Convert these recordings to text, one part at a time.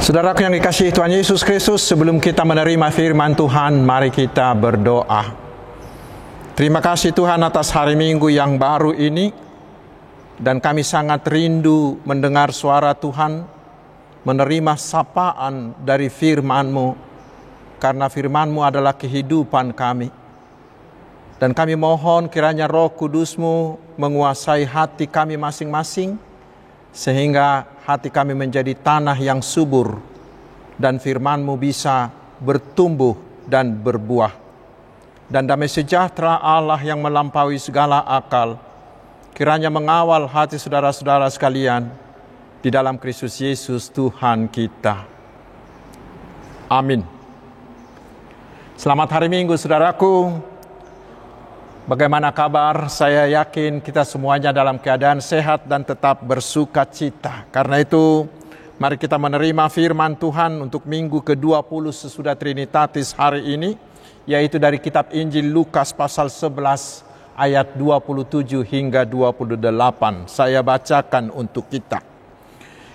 Saudaraku yang dikasihi Tuhan Yesus Kristus, sebelum kita menerima firman Tuhan, mari kita berdoa. Terima kasih Tuhan atas hari Minggu yang baru ini, dan kami sangat rindu mendengar suara Tuhan, menerima sapaan dari firman-Mu, karena firman-Mu adalah kehidupan kami. Dan kami mohon kiranya Roh Kudus-Mu menguasai hati kami masing-masing, sehingga hati kami menjadi tanah yang subur, dan firman-Mu bisa bertumbuh dan berbuah. Dan damai sejahtera Allah yang melampaui segala akal, kiranya mengawal hati saudara-saudara sekalian, di dalam Kristus Yesus Tuhan kita. Amin. Selamat hari Minggu saudaraku. Bagaimana kabar? Saya yakin kita semuanya dalam keadaan sehat dan tetap bersuka cita. Karena itu, mari kita menerima firman Tuhan untuk minggu ke-20 sesudah Trinitatis hari ini, yaitu dari kitab Injil Lukas pasal 11 ayat 27 hingga 28. Saya bacakan untuk kita.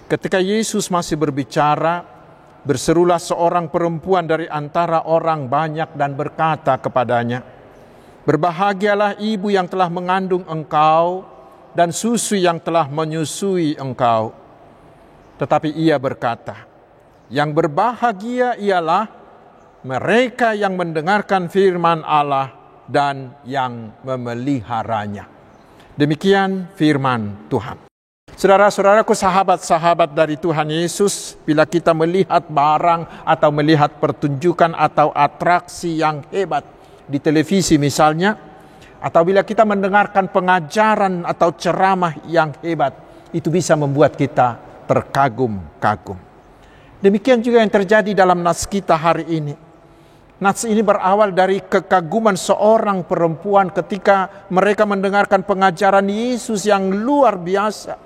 Ketika Yesus masih berbicara, berserulah seorang perempuan dari antara orang banyak dan berkata kepadanya, "Berbahagialah ibu yang telah mengandung engkau dan susu yang telah menyusui engkau." Tetapi ia berkata, "Yang berbahagia ialah mereka yang mendengarkan firman Allah dan yang memeliharanya." Demikian firman Tuhan. Saudara-saudaraku, sahabat-sahabat dari Tuhan Yesus, bila kita melihat barang atau melihat pertunjukan atau atraksi yang hebat di televisi misalnya, atau bila kita mendengarkan pengajaran atau ceramah yang hebat, itu bisa membuat kita terkagum-kagum. Demikian juga yang terjadi dalam nats kita hari ini. Nats ini berawal dari kekaguman seorang perempuan ketika mereka mendengarkan pengajaran Yesus yang luar biasa.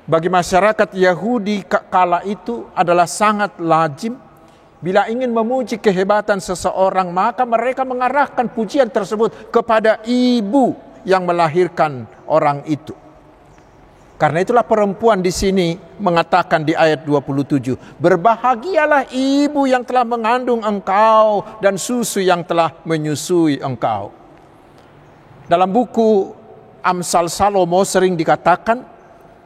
Bagi masyarakat Yahudi kala itu adalah sangat lazim, bila ingin memuji kehebatan seseorang, maka mereka mengarahkan pujian tersebut kepada ibu yang melahirkan orang itu. Karena itulah perempuan di sini mengatakan di ayat 27, "Berbahagialah ibu yang telah mengandung engkau dan susu yang telah menyusui engkau." Dalam buku Amsal Salomo sering dikatakan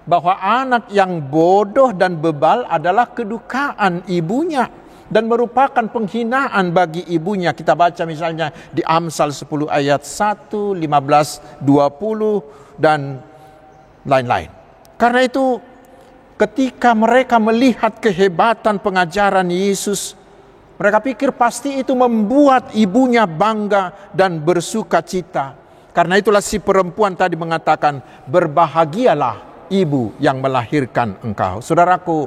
bahwa anak yang bodoh dan bebal adalah kedukaan ibunya dan merupakan penghinaan bagi ibunya. Kita baca misalnya di Amsal 10 ayat 1, 15, 20 dan lain-lain. Karena itu ketika mereka melihat kehebatan pengajaran Yesus, mereka pikir pasti itu membuat ibunya bangga dan bersuka cita. Karena itulah si perempuan tadi mengatakan, "Berbahagialah ibu yang melahirkan engkau." Saudaraku,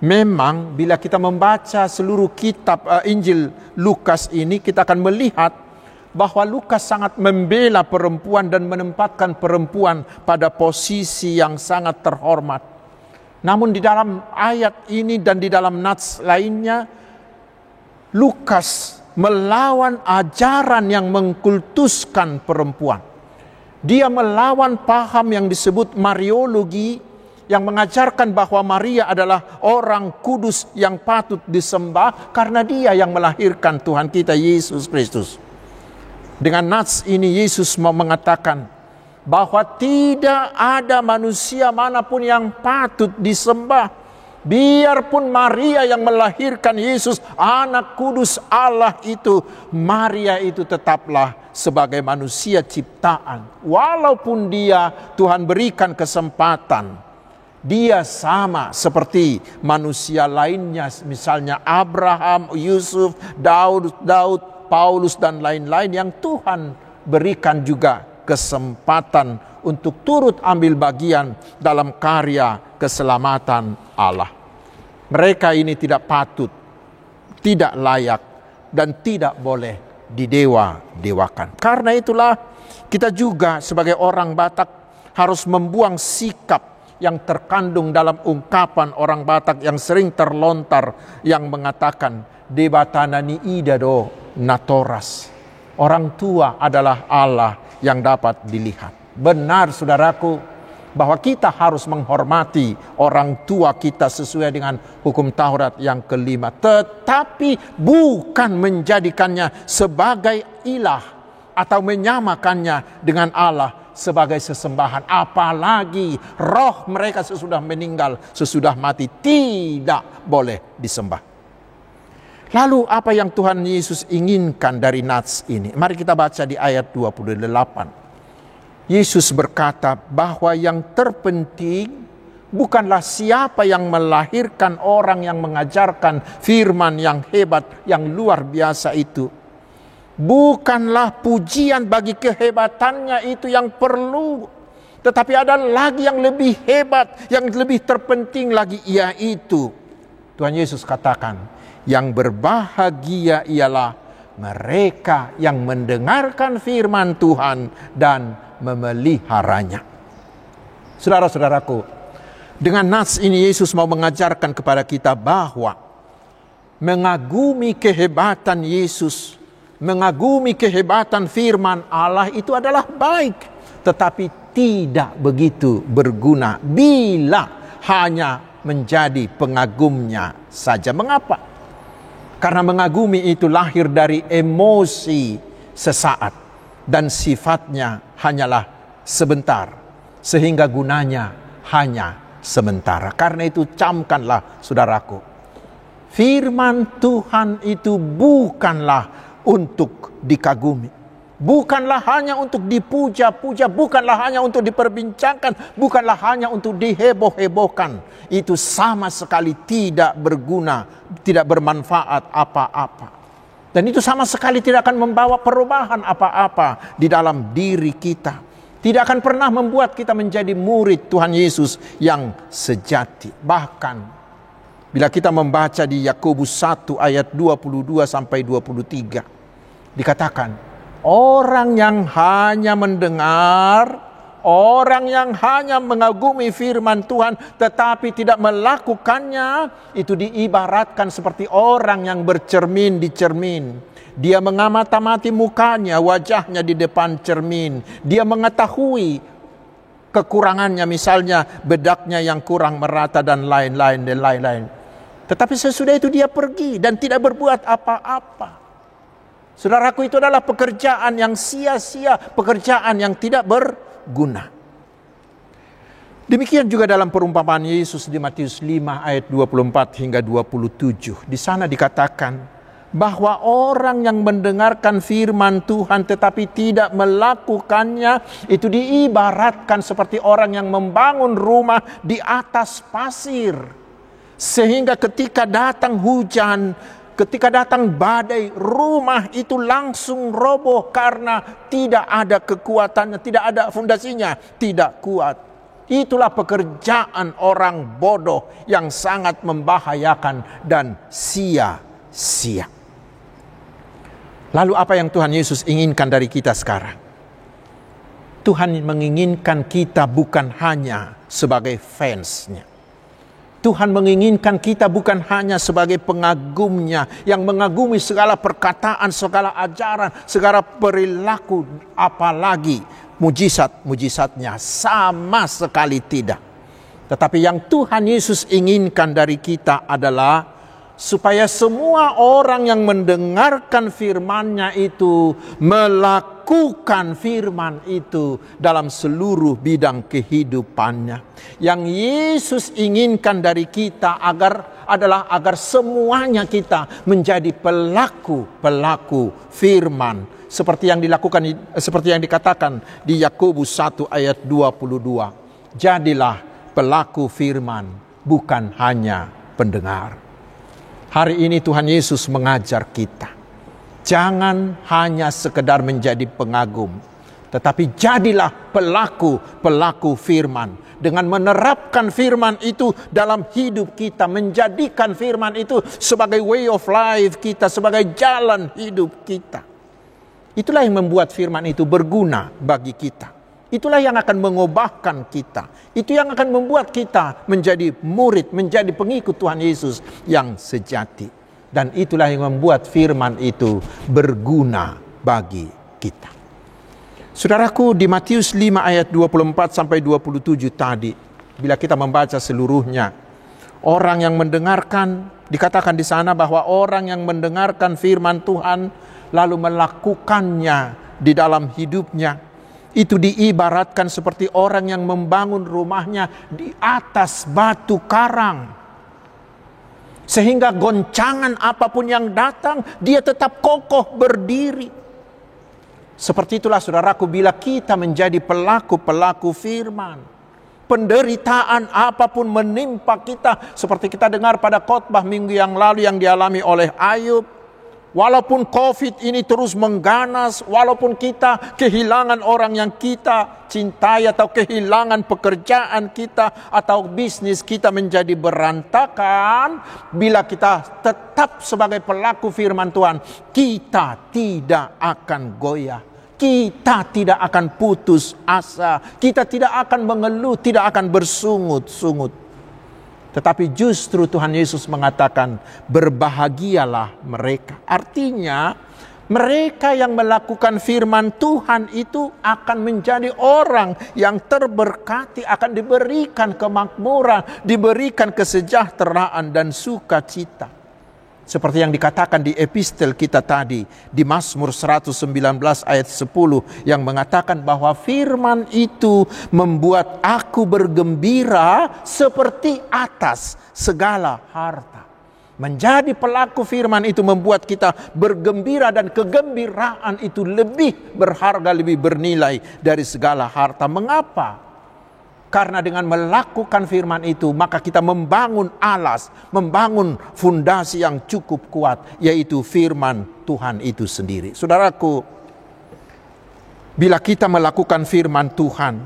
memang bila kita membaca seluruh kitab Injil Lukas ini, kita akan melihat bahwa Lukas sangat membela perempuan dan menempatkan perempuan pada posisi yang sangat terhormat. Namun di dalam ayat ini dan di dalam nats lainnya, Lukas melawan ajaran yang mengkultuskan perempuan. Dia melawan paham yang disebut Mariologi, yang mengajarkan bahwa Maria adalah orang kudus yang patut disembah karena dia yang melahirkan Tuhan kita Yesus Kristus. Dengan nats ini Yesus mau mengatakan bahwa tidak ada manusia manapun yang patut disembah. Biarpun Maria yang melahirkan Yesus, anak kudus Allah itu, Maria itu tetaplah sebagai manusia ciptaan. Walaupun dia Tuhan berikan kesempatan, dia sama seperti manusia lainnya, misalnya Abraham, Yusuf, Daud, Paulus dan lain-lain yang Tuhan berikan juga kesempatan untuk turut ambil bagian dalam karya keselamatan Allah. Mereka ini tidak patut, tidak layak, dan tidak boleh didewa-dewakan. Karena itulah kita juga sebagai orang Batak harus membuang sikap yang terkandung dalam ungkapan orang Batak yang sering terlontar yang mengatakan, "Debatanani idado natoras." Orang tua adalah Allah yang dapat dilihat. Benar saudaraku, bahwa kita harus menghormati orang tua kita sesuai dengan hukum Taurat yang kelima, tetapi bukan menjadikannya sebagai ilah atau menyamakannya dengan Allah sebagai sesembahan. Apalagi roh mereka sesudah meninggal, sesudah mati, tidak boleh disembah. Lalu apa yang Tuhan Yesus inginkan dari nats ini? Mari kita baca di ayat 28. Yesus berkata bahwa yang terpenting bukanlah siapa yang melahirkan orang yang mengajarkan firman yang hebat, yang luar biasa itu. Bukanlah pujian bagi kehebatannya itu yang perlu. Tetapi ada lagi yang lebih hebat, yang lebih terpenting lagi, yaitu Tuhan Yesus katakan, yang berbahagia ialah mereka yang mendengarkan firman Tuhan dan memeliharanya. Saudara-saudaraku, dengan nats ini Yesus mau mengajarkan kepada kita bahwa mengagumi kehebatan Yesus, mengagumi kehebatan firman Allah itu adalah baik, tetapi tidak begitu berguna bila hanya menjadi pengagumnya saja. Mengapa? Karena mengagumi itu lahir dari emosi sesaat dan sifatnya hanyalah sebentar, sehingga gunanya hanya sementara. Karena itu camkanlah, saudaraku, firman Tuhan itu bukanlah untuk dikagumi, bukanlah hanya untuk dipuja-puja, bukanlah hanya untuk diperbincangkan, bukanlah hanya untuk diheboh-hebohkan. Itu sama sekali tidak berguna, tidak bermanfaat apa-apa. Dan itu sama sekali tidak akan membawa perubahan apa-apa di dalam diri kita. Tidak akan pernah membuat kita menjadi murid Tuhan Yesus yang sejati. Bahkan bila kita membaca di Yakobus 1 ayat 22 sampai 23, dikatakan, orang yang hanya mendengar, orang yang hanya mengagumi firman Tuhan tetapi tidak melakukannya, itu diibaratkan seperti orang yang bercermin di cermin. Dia mengamati mukanya, wajahnya di depan cermin. Dia mengetahui kekurangannya, misalnya bedaknya yang kurang merata dan lain-lain. Tetapi sesudah itu dia pergi dan tidak berbuat apa-apa. Saudaraku, itu adalah pekerjaan yang sia-sia, pekerjaan yang tidak berguna. Demikian juga dalam perumpamaan Yesus di Matius 5 ayat 24 hingga 27. Di sana dikatakan bahwa orang yang mendengarkan firman Tuhan tetapi tidak melakukannya, itu diibaratkan seperti orang yang membangun rumah di atas pasir. Sehingga ketika datang hujan, ketika datang badai, rumah itu langsung roboh karena tidak ada kekuatannya, tidak ada fondasinya, tidak kuat. Itulah pekerjaan orang bodoh yang sangat membahayakan dan sia-sia. Lalu apa yang Tuhan Yesus inginkan dari kita sekarang? Tuhan menginginkan kita bukan hanya sebagai fansnya. Tuhan menginginkan kita bukan hanya sebagai pengagumnya, yang mengagumi segala perkataan, segala ajaran, segala perilaku, apalagi mujizat-mujizatnya, sama sekali tidak. Tetapi yang Tuhan Yesus inginkan dari kita adalah supaya semua orang yang mendengarkan firman-Nya itu melakukan firman itu dalam seluruh bidang kehidupannya. Yang Yesus inginkan dari kita agar semuanya kita menjadi pelaku firman, seperti yang dikatakan di Yakobus 1 ayat 22. Jadilah pelaku firman, bukan hanya pendengar. Hari ini Tuhan Yesus mengajar kita, jangan hanya sekedar menjadi pengagum, tetapi jadilah pelaku firman. Dengan menerapkan firman itu dalam hidup kita, menjadikan firman itu sebagai way of life kita, sebagai jalan hidup kita. Itulah yang membuat firman itu berguna bagi kita. Itulah yang akan mengubahkan kita. Itu yang akan membuat kita menjadi murid, menjadi pengikut Tuhan Yesus yang sejati. Dan itulah yang membuat firman itu berguna bagi kita. Saudaraku, di Matius 5 ayat 24 sampai 27 tadi, bila kita membaca seluruhnya, orang yang mendengarkan, dikatakan di sana bahwa orang yang mendengarkan firman Tuhan lalu melakukannya di dalam hidupnya, itu diibaratkan seperti orang yang membangun rumahnya di atas batu karang. Sehingga goncangan apapun yang datang, dia tetap kokoh berdiri. Seperti itulah saudaraku, bila kita menjadi pelaku-pelaku firman, penderitaan apapun menimpa kita, seperti kita dengar pada khotbah minggu yang lalu yang dialami oleh Ayub. Walaupun COVID ini terus mengganas, walaupun kita kehilangan orang yang kita cintai, atau kehilangan pekerjaan kita, atau bisnis kita menjadi berantakan, bila kita tetap sebagai pelaku firman Tuhan, kita tidak akan goyah. Kita tidak akan putus asa. Kita tidak akan mengeluh, tidak akan bersungut-sungut. Tetapi justru Tuhan Yesus mengatakan, berbahagialah mereka. Artinya, mereka yang melakukan firman Tuhan itu akan menjadi orang yang terberkati, akan diberikan kemakmuran, diberikan kesejahteraan dan sukacita. Seperti yang dikatakan di epistel kita tadi, di Mazmur 119 ayat 10, yang mengatakan bahwa firman itu membuat aku bergembira seperti atas segala harta. Menjadi pelaku firman itu membuat kita bergembira, dan kegembiraan itu lebih berharga, lebih bernilai dari segala harta. Mengapa? Karena dengan melakukan firman itu, maka kita membangun alas, membangun fondasi yang cukup kuat, yaitu firman Tuhan itu sendiri. Saudaraku, bila kita melakukan firman Tuhan,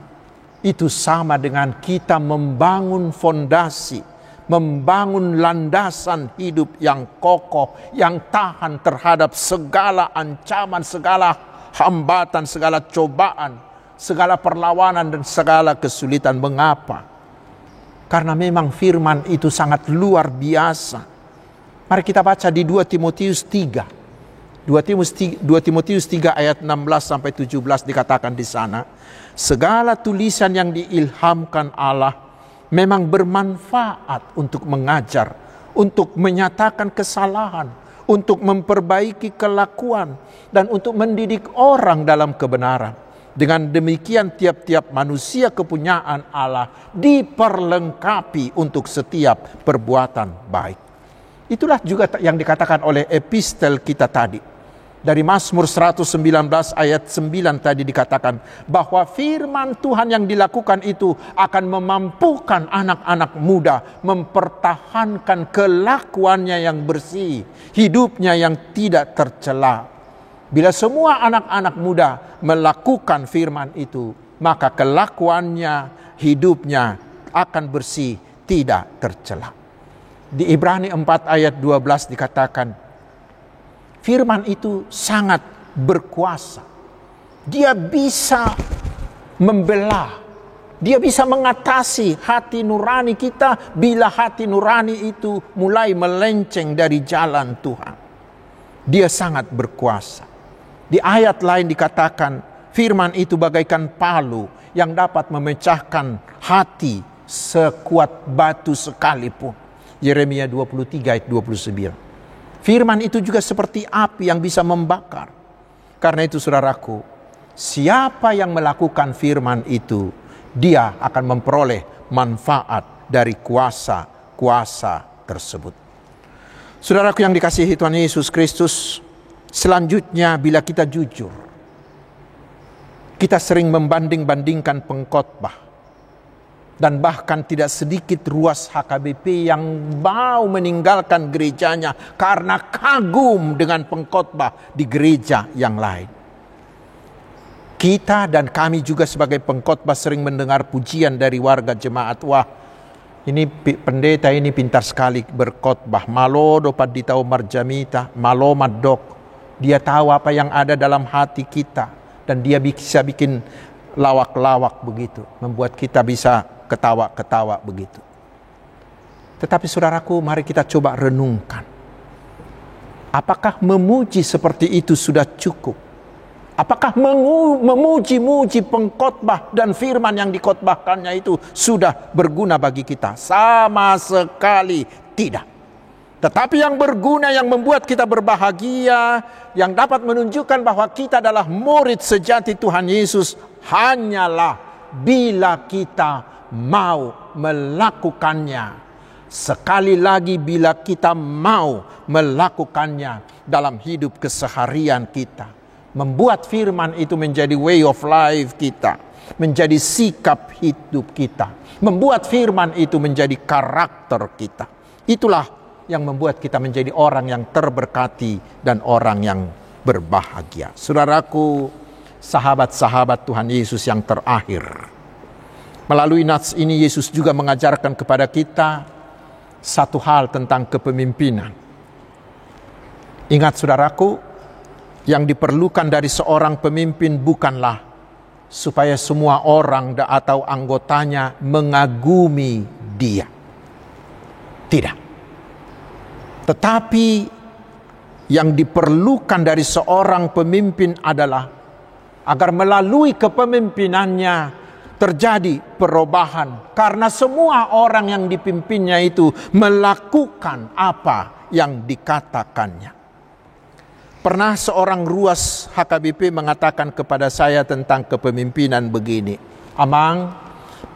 itu sama dengan kita membangun fondasi, membangun landasan hidup yang kokoh, yang tahan terhadap segala ancaman, segala hambatan, segala cobaan, segala perlawanan dan segala kesulitan. Mengapa? Karena memang firman itu sangat luar biasa. Mari kita baca di 2 Timotius 3. 2 Timotius 3 ayat 16 sampai 17 dikatakan di sana, segala tulisan yang diilhamkan Allah memang bermanfaat untuk mengajar, untuk menyatakan kesalahan, untuk memperbaiki kelakuan, dan untuk mendidik orang dalam kebenaran. Dengan demikian tiap-tiap manusia kepunyaan Allah diperlengkapi untuk setiap perbuatan baik. Itulah juga yang dikatakan oleh epistel kita tadi. Dari Mazmur 119 ayat 9 tadi dikatakan bahwa firman Tuhan yang dilakukan itu akan memampukan anak-anak muda mempertahankan kelakuannya yang bersih, hidupnya yang tidak tercela. Bila semua anak-anak muda melakukan firman itu, maka kelakuannya, hidupnya akan bersih, tidak tercela. Di Ibrani 4 ayat 12 dikatakan, firman itu sangat berkuasa. Dia bisa membelah, dia bisa mengatasi hati nurani kita bila hati nurani itu mulai melenceng dari jalan Tuhan. Dia sangat berkuasa. Di ayat lain dikatakan, firman itu bagaikan palu yang dapat memecahkan hati sekuat batu sekalipun. Yeremia 23 ayat 29. Firman itu juga seperti api yang bisa membakar. Karena itu saudaraku, siapa yang melakukan firman itu, dia akan memperoleh manfaat dari kuasa-kuasa tersebut. Saudaraku yang dikasihi Tuhan Yesus Kristus, selanjutnya bila kita jujur, kita sering membanding-bandingkan pengkhotbah, dan bahkan tidak sedikit ruas HKBP yang mau meninggalkan gerejanya karena kagum dengan pengkhotbah di gereja yang lain. Kita dan kami juga sebagai pengkhotbah sering mendengar pujian dari warga jemaat, wah ini pendeta ini pintar sekali berkhotbah, malodo paditau marjamita, malomadok. Dia tahu apa yang ada dalam hati kita, dan dia bisa bikin lawak-lawak begitu, membuat kita bisa ketawa-ketawa begitu. Tetapi saudaraku, mari kita coba renungkan. Apakah memuji seperti itu sudah cukup? Apakah memuji-muji pengkhotbah dan firman yang dikhotbahkannya itu sudah berguna bagi kita? Sama sekali tidak. Tetapi yang berguna, yang membuat kita berbahagia, yang dapat menunjukkan bahwa kita adalah murid sejati Tuhan Yesus, hanyalah bila kita mau melakukannya. Sekali lagi, bila kita mau melakukannya dalam hidup keseharian kita. Membuat firman itu menjadi way of life kita, menjadi sikap hidup kita. Membuat firman itu menjadi karakter kita. Itulah yang membuat kita menjadi orang yang terberkati dan orang yang berbahagia. Saudaraku, sahabat-sahabat Tuhan Yesus yang terakhir. Melalui nats ini Yesus juga mengajarkan kepada kita satu hal tentang kepemimpinan. Ingat saudaraku, yang diperlukan dari seorang pemimpin bukanlah supaya semua orang atau anggotanya mengagumi dia. Tidak. Tetapi yang diperlukan dari seorang pemimpin adalah agar melalui kepemimpinannya terjadi perubahan. Karena semua orang yang dipimpinnya itu melakukan apa yang dikatakannya. Pernah seorang ruas HKBP mengatakan kepada saya tentang kepemimpinan begini. Amang,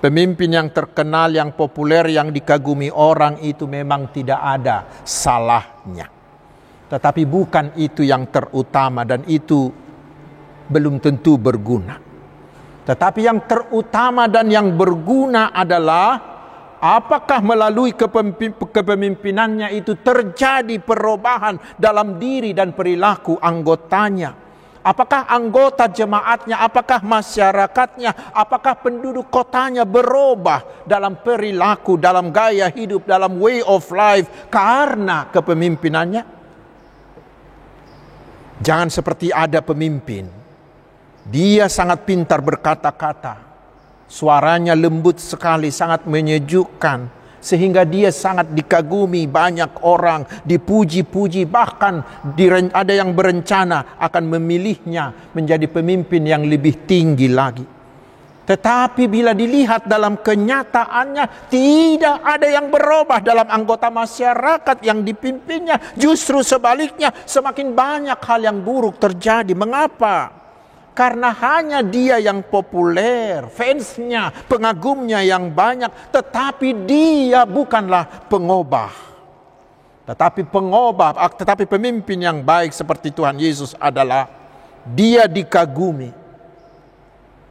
pemimpin yang terkenal, yang populer, yang dikagumi orang itu memang tidak ada salahnya. Tetapi bukan itu yang terutama dan itu belum tentu berguna. Tetapi yang terutama dan yang berguna adalah apakah melalui kepemimpinannya itu terjadi perubahan dalam diri dan perilaku anggotanya. Apakah anggota jemaatnya, apakah masyarakatnya, apakah penduduk kotanya berubah dalam perilaku, dalam gaya hidup, dalam way of life karena kepemimpinannya? Jangan seperti ada pemimpin, dia sangat pintar berkata-kata, suaranya lembut sekali, sangat menyejukkan, sehingga dia sangat dikagumi banyak orang, dipuji-puji, bahkan ada yang berencana akan memilihnya menjadi pemimpin yang lebih tinggi lagi. Tetapi bila dilihat dalam kenyataannya, tidak ada yang berubah dalam anggota masyarakat yang dipimpinnya. Justru sebaliknya, semakin banyak hal yang buruk terjadi. Mengapa? Karena hanya dia yang populer, fansnya, pengagumnya yang banyak, tetapi dia bukanlah pengubah. Tetapi pemimpin yang baik seperti Tuhan Yesus adalah dia dikagumi.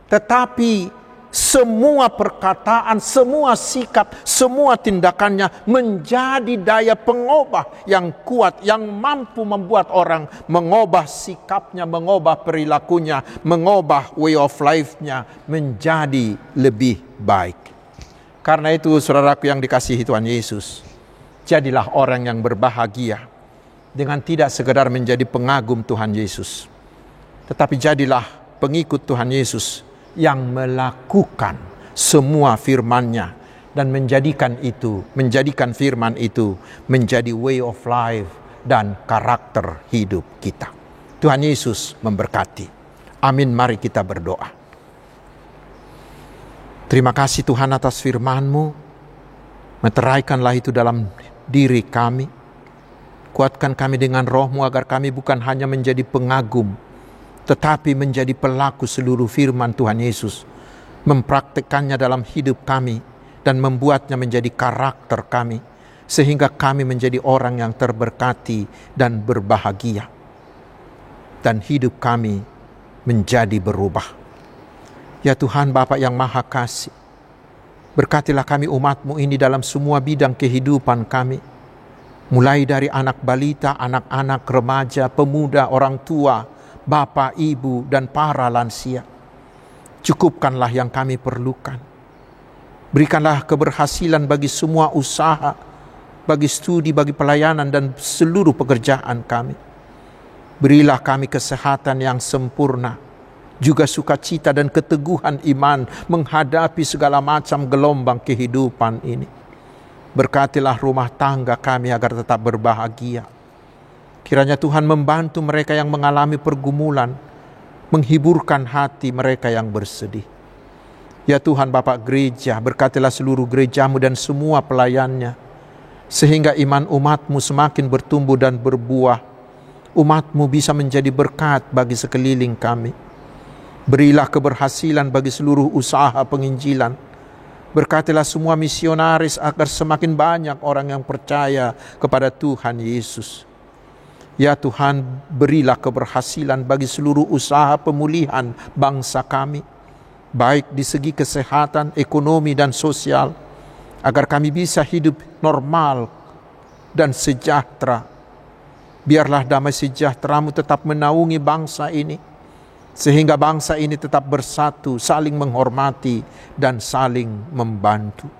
Tetapi semua perkataan, semua sikap, semua tindakannya menjadi daya pengubah yang kuat, yang mampu membuat orang mengubah sikapnya, mengubah perilakunya, mengubah way of life-nya menjadi lebih baik. Karena itu saudaraku yang dikasihi Tuhan Yesus, jadilah orang yang berbahagia dengan tidak sekedar menjadi pengagum Tuhan Yesus, tetapi jadilah pengikut Tuhan Yesus yang melakukan semua firman-Nya dan menjadikan firman itu menjadi way of life dan karakter hidup kita. Tuhan Yesus memberkati. Amin. Mari kita berdoa. Terima kasih Tuhan atas firman-Mu. Meteraikanlah itu dalam diri kami. Kuatkan kami dengan Roh-Mu agar kami bukan hanya menjadi pengagum, tetapi menjadi pelaku seluruh firman Tuhan Yesus, mempraktikkannya dalam hidup kami dan membuatnya menjadi karakter kami, sehingga kami menjadi orang yang terberkati dan berbahagia, dan hidup kami menjadi berubah. Ya Tuhan Bapa yang Maha Kasih, berkatilah kami umat-Mu ini dalam semua bidang kehidupan kami, mulai dari anak balita, anak-anak, remaja, pemuda, orang tua, Bapak, Ibu, dan para lansia. Cukupkanlah yang kami perlukan. Berikanlah keberhasilan bagi semua usaha, bagi studi, bagi pelayanan, dan seluruh pekerjaan kami. Berilah kami kesehatan yang sempurna, juga sukacita dan keteguhan iman menghadapi segala macam gelombang kehidupan ini. Berkatilah rumah tangga kami agar tetap berbahagia. Kiranya Tuhan membantu mereka yang mengalami pergumulan, menghiburkan hati mereka yang bersedih. Ya Tuhan Bapak Gereja, berkatilah seluruh gerejamu dan semua pelayannya, sehingga iman umatmu semakin bertumbuh dan berbuah. Umatmu bisa menjadi berkat bagi sekeliling kami. Berilah keberhasilan bagi seluruh usaha penginjilan. Berkatilah semua misionaris agar semakin banyak orang yang percaya kepada Tuhan Yesus. Ya Tuhan, berilah keberhasilan bagi seluruh usaha pemulihan bangsa kami, baik di segi kesehatan, ekonomi, dan sosial, agar kami bisa hidup normal dan sejahtera. Biarlah damai sejahtera-Mu tetap menaungi bangsa ini, sehingga bangsa ini tetap bersatu, saling menghormati, dan saling membantu.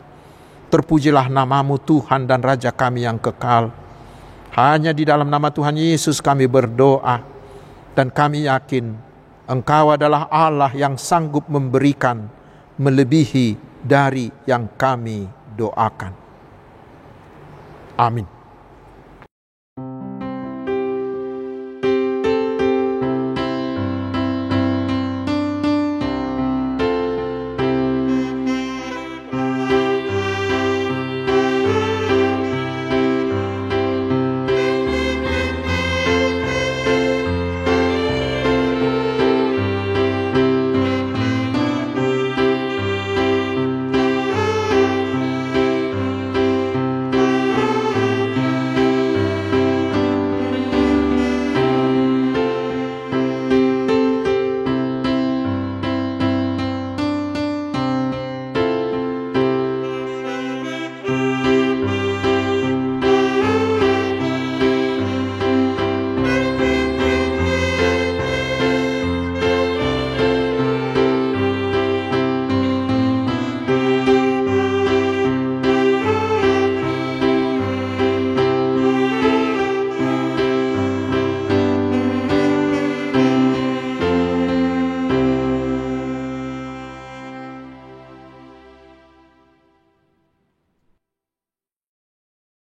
Terpujilah nama-Mu Tuhan dan Raja kami yang kekal. Hanya di dalam nama Tuhan Yesus kami berdoa, dan kami yakin Engkau adalah Allah yang sanggup memberikan melebihi dari yang kami doakan. Amin.